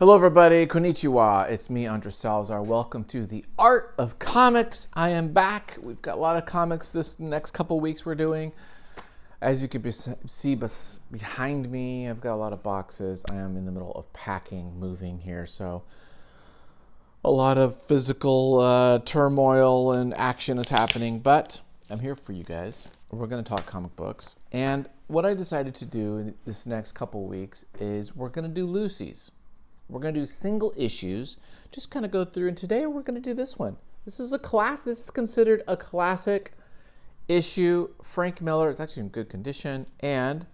Hello everybody, konnichiwa. It's me, Andres Salazar. Welcome to the Art of Comics. I am back. We've got a lot of comics this next couple weeks we're doing. As you can see behind me, I've got a lot of boxes. I am in the middle of packing, moving here, so a lot of physical turmoil and action is happening, but I'm here for you guys. We're going to talk comic books, and what I decided to do in this next couple weeks is we're going to do Lucy's. We're going to do single issues, just kind of go through, and today we're going to do this one. This is considered a classic issue. Frank Miller, it's actually in good condition, and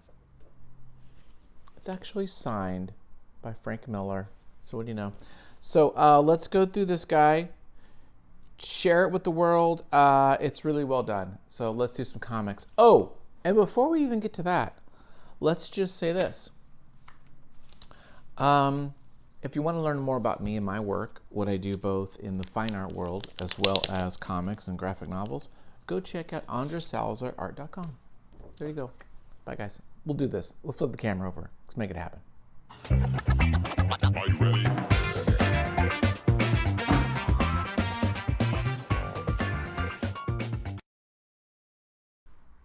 it's actually signed by Frank Miller. So what do you know? So let's go through this guy, share it with the world. It's really well done. So let's do some comics. Oh, and before we even get to that, let's just say this. If you want to learn more about me and my work, what I do both in the fine art world as well as comics and graphic novels, go check out andresalazarart.com. There you go. Bye, guys. We'll do this. Let's flip the camera over. Let's make it happen. Are you ready?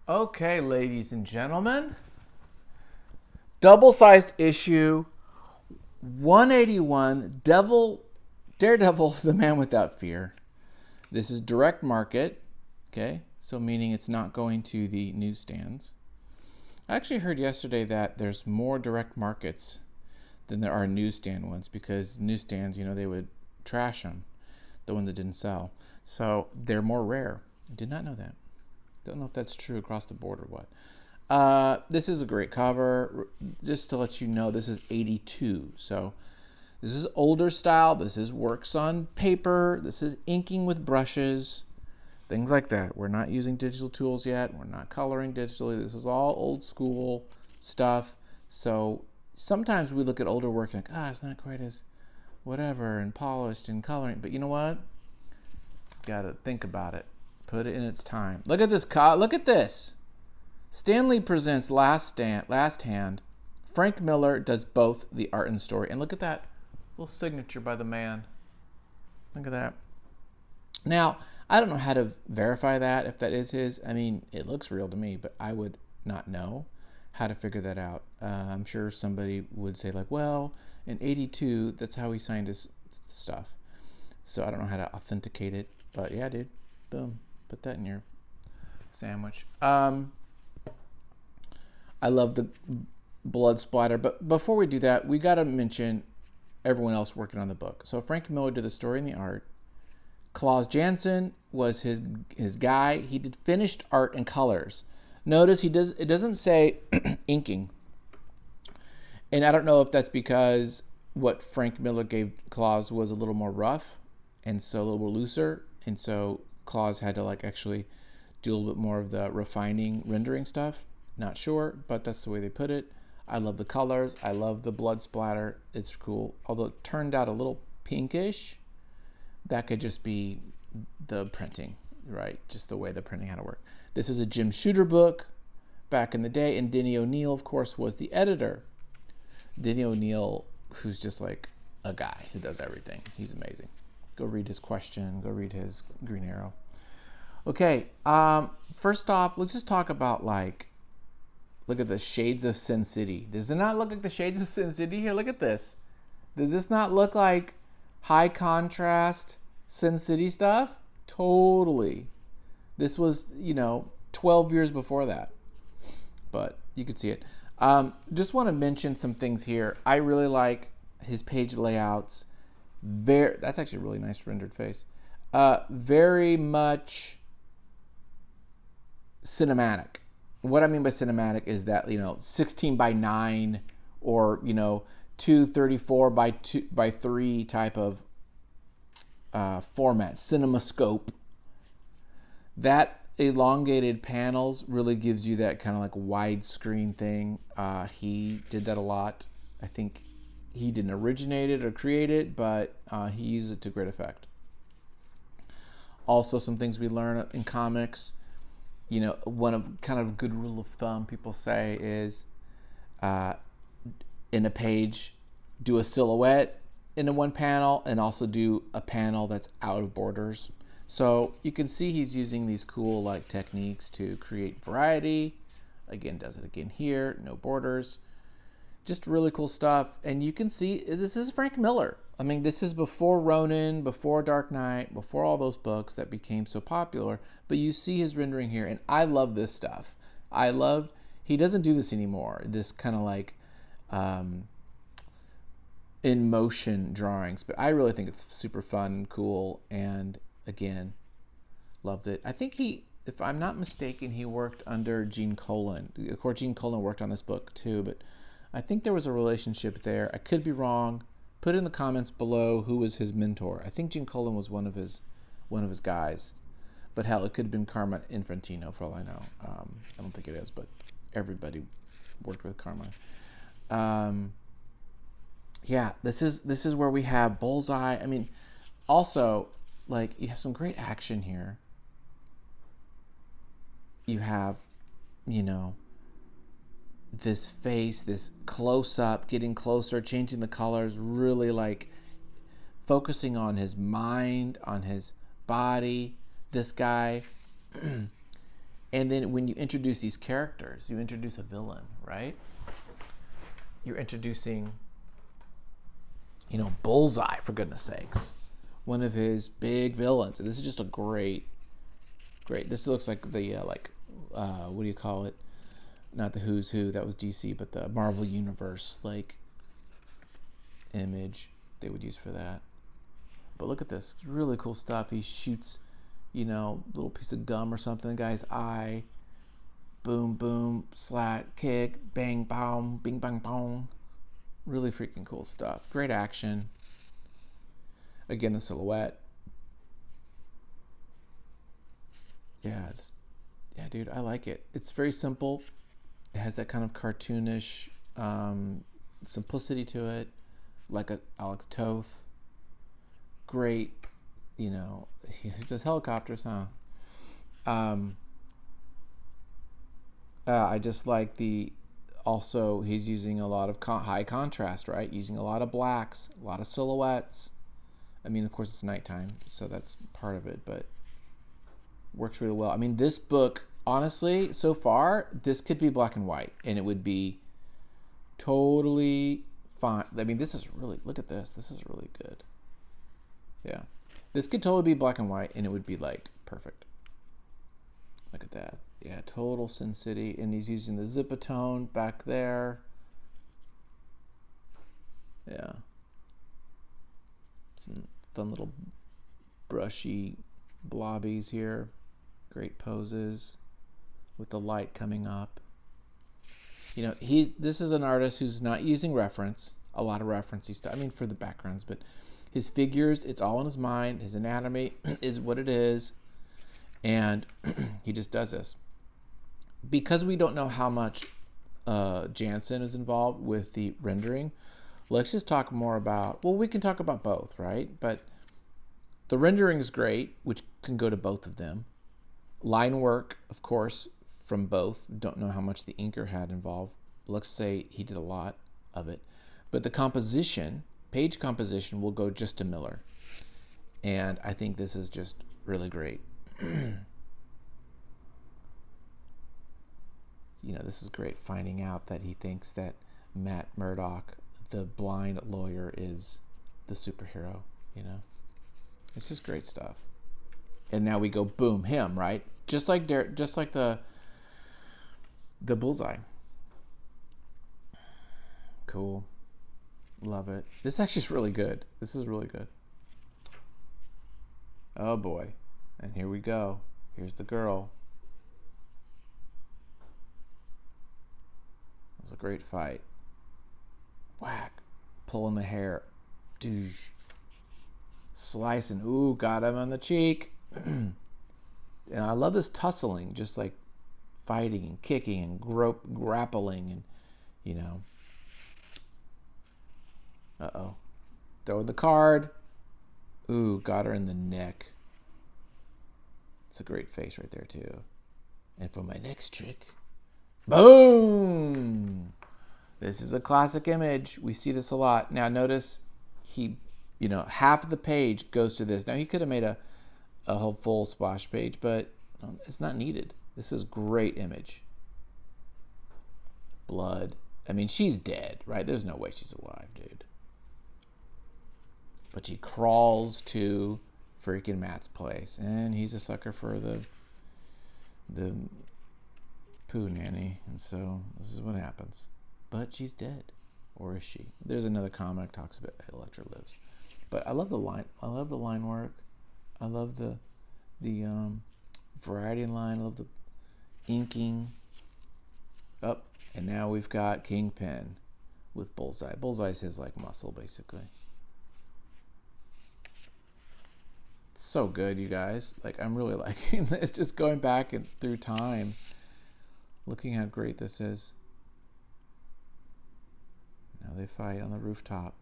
Okay, ladies and gentlemen. Double-sized issue 181, Daredevil, the Man Without Fear. This is direct market, okay? So meaning it's not going to the newsstands. I actually heard yesterday that there's more direct markets than there are newsstand ones because newsstands, they would trash them, the ones that didn't sell. So they're more rare. I did not know that. Don't know if that's true across the board or what. This is a great cover. Just to let you know, this is 82. So this is older style. This is works on paper. This is inking with brushes, things like that. We're not using digital tools yet. We're not coloring digitally. This is all old school stuff. So sometimes we look at older work and like, it's not quite as whatever and polished and coloring. But you know what? Got to think about it. Put it in its time. Look at this. Look at this. Stan Lee presents Last Hand. Frank Miller does both the art and story. And look at that little signature by the man. Look at that. Now, I don't know how to verify that, if that is his. I mean, it looks real to me, but I would not know how to figure that out. I'm sure somebody would say like, well, in 82, that's how he signed his stuff. So I don't know how to authenticate it. But yeah, dude. Boom. Put that in your sandwich. I love the blood splatter, but before we do that, we got to mention everyone else working on the book. So Frank Miller did the story and the art. Klaus Janson was his guy. He did finished art and colors. Notice it doesn't say inking. And I don't know if that's because what Frank Miller gave Klaus was a little more rough and so a little more looser, and so Klaus had to actually do a little bit more of the refining, rendering stuff. Not sure, but that's the way they put it. I love the colors. I love the blood splatter. It's cool. Although it turned out a little pinkish, that could just be the printing, right? Just the way the printing had to work. This is a Jim Shooter book back in the day, and Denny O'Neil, of course, was the editor. Denny O'Neil, who's just like a guy who does everything. He's amazing. Go read his Question. Go read his Green Arrow. Okay, first off, let's just talk about look at the Shades of Sin City. Does it not look like the Shades of Sin City here? Look at this. Does this not look like high contrast Sin City stuff? Totally. This was, 12 years before that. But you could see it. Just want to mention some things here. I really like his page layouts. That's actually a really nice rendered face. Very much cinematic. What I mean by cinematic is that 16 by 9 or 234 by 3 type of format, CinemaScope. That elongated panels really gives you that kind of widescreen thing. He did that a lot. I think he didn't originate it or create it, but he used it to great effect. Also, some things we learn in comics. One of kind of good rule of thumb people say is in a page, do a silhouette, into one panel and also do a panel that's out of borders. So you can see he's using these cool like techniques to create variety. Again, does it again here, no borders. Just really cool stuff. And you can see this is Frank Miller. I mean, this is before Ronin, before Dark Knight, before all those books that became so popular. But you see his rendering here, and I love this stuff. He doesn't do this anymore. This kind of like in motion drawings, but I really think it's super fun and cool. And again, loved it. I think if I'm not mistaken, he worked under Gene Colan. Of course, Gene Colan worked on this book too, but I think there was a relationship there. I could be wrong. Put in the comments below who was his mentor. I think Gene Colan was one of his guys, but hell, it could have been Karma Infantino for all I know. I don't think it is, but everybody worked with Karma. Yeah, this is where we have Bullseye. I mean, also, like, you have some great action here. You have, this face, this close-up, getting closer, changing the colors, really, like, focusing on his mind, on his body, this guy. And then when you introduce these characters, you introduce a villain, right? You're introducing... Bullseye, for goodness sakes. One of his big villains. And this is just a great. This looks like the, what do you call it? Not the Who's Who, that was DC, but the Marvel Universe, like, image they would use for that. But look at this. Really cool stuff. He shoots, little piece of gum or something in the guy's eye. Boom, boom, slat, kick, bang, bang, bing, bang, bang. Really freaking cool stuff. Great action. Again, the silhouette. Yeah, dude, I like it. It's very simple. It has that kind of cartoonish simplicity to it, like a Alex Toth. Great, he does helicopters, huh? I just like also, he's using a lot of high contrast, right? Using a lot of blacks, a lot of silhouettes. I mean, of course, it's nighttime, so that's part of it, but works really well. I mean, this book, honestly, so far, this could be black and white, and it would be totally fine. I mean, this is really, look at this. This is really good. Yeah. This could totally be black and white, and it would be, like, perfect. Look at that. Yeah, total Sin City. And he's using the Zipatone back there. Yeah. Some fun little brushy blobbies here. Great poses with the light coming up. This is an artist who's not using reference, a lot of referencey stuff. I mean, for the backgrounds, but his figures, it's all in his mind. His anatomy is what it is. And he just does this. Because we don't know how much Jansen is involved with the rendering, let's just talk more about, well, we can talk about both, right? But the rendering is great, which can go to both of them. Line work, of course, from both. Don't know how much the inker had involved. Let's say he did a lot of it. But the composition, page composition, will go just to Miller. And I think this is just really great. This is great, finding out that he thinks that Matt Murdock, the blind lawyer, is the superhero. It's just great stuff. And now we go boom, him, right? Just like the Bullseye. Cool. Love it. This actually is really good. This is really good. Oh boy. And here we go. Here's the girl. It was a great fight. Whack. Pulling the hair. Douche. Slicing. Ooh, got him on the cheek. And I love this tussling, just like fighting and kicking and grappling and, Uh-oh. Throwing the card. Ooh, got her in the neck. It's a great face right there, too. And for my next trick, boom! This is a classic image. We see this a lot. Now, notice he You know, half of the page goes to this. Now, he could have made a whole full splash page, but it's not needed. This is great image. Blood. I mean, she's dead, right? There's no way she's alive, dude. But she crawls to freaking Matt's place, and he's a sucker for the poo nanny, and so this is what happens. But she's dead, or is she? There's another comic that talks about Elektra lives. But I love the line. I love the line work. I love the variety line. I love the inking. Up, and now we've got Kingpin with Bullseye. Bullseye's his like muscle, basically. It's so good, you guys. Like, I'm really liking this. Just going back and through time, looking how great this is. Now they fight on the rooftop.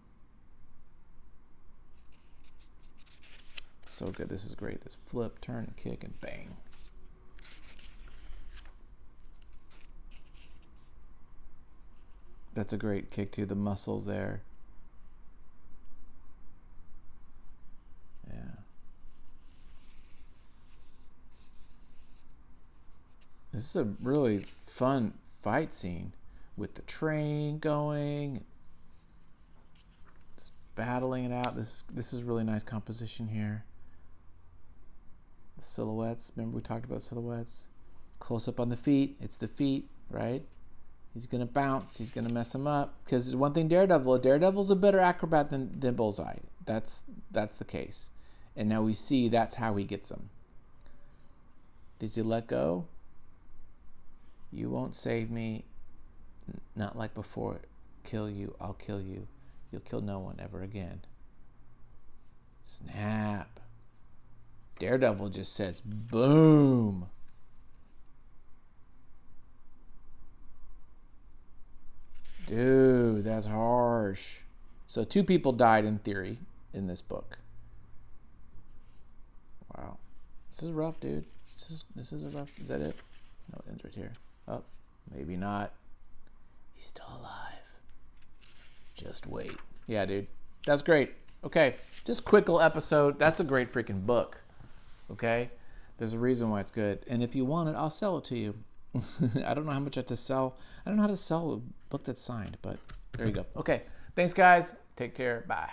It's so good. This is great. This flip, turn, and kick, and bang. That's a great kick too. The muscles there. Yeah. This is a really fun fight scene with the train going, just battling it out. This is really nice composition here. The silhouettes. Remember we talked about silhouettes. Close up on the feet. It's the feet, right? He's going to bounce. He's going to mess him up. Because there's one thing Daredevil's a better acrobat than Bullseye. That's the case. And now we see that's how he gets him. Does he let go? You won't save me. Not like before. Kill you. I'll kill you. You'll kill no one ever again. Snap. Daredevil just says, boom. Dude, that's harsh. So 2 people died in theory in this book. Wow. This is rough, dude. This is a rough. Is that it? No, it ends right here. Oh, maybe not. He's still alive. Just wait. Yeah, dude. That's great. Okay. Just quick little episode. That's a great freaking book. Okay? There's a reason why it's good. And if you want it, I'll sell it to you. I don't know how much I have to sell. I don't know how to sell a book that's signed, but there you go. Okay. Thanks, guys. Take care. Bye.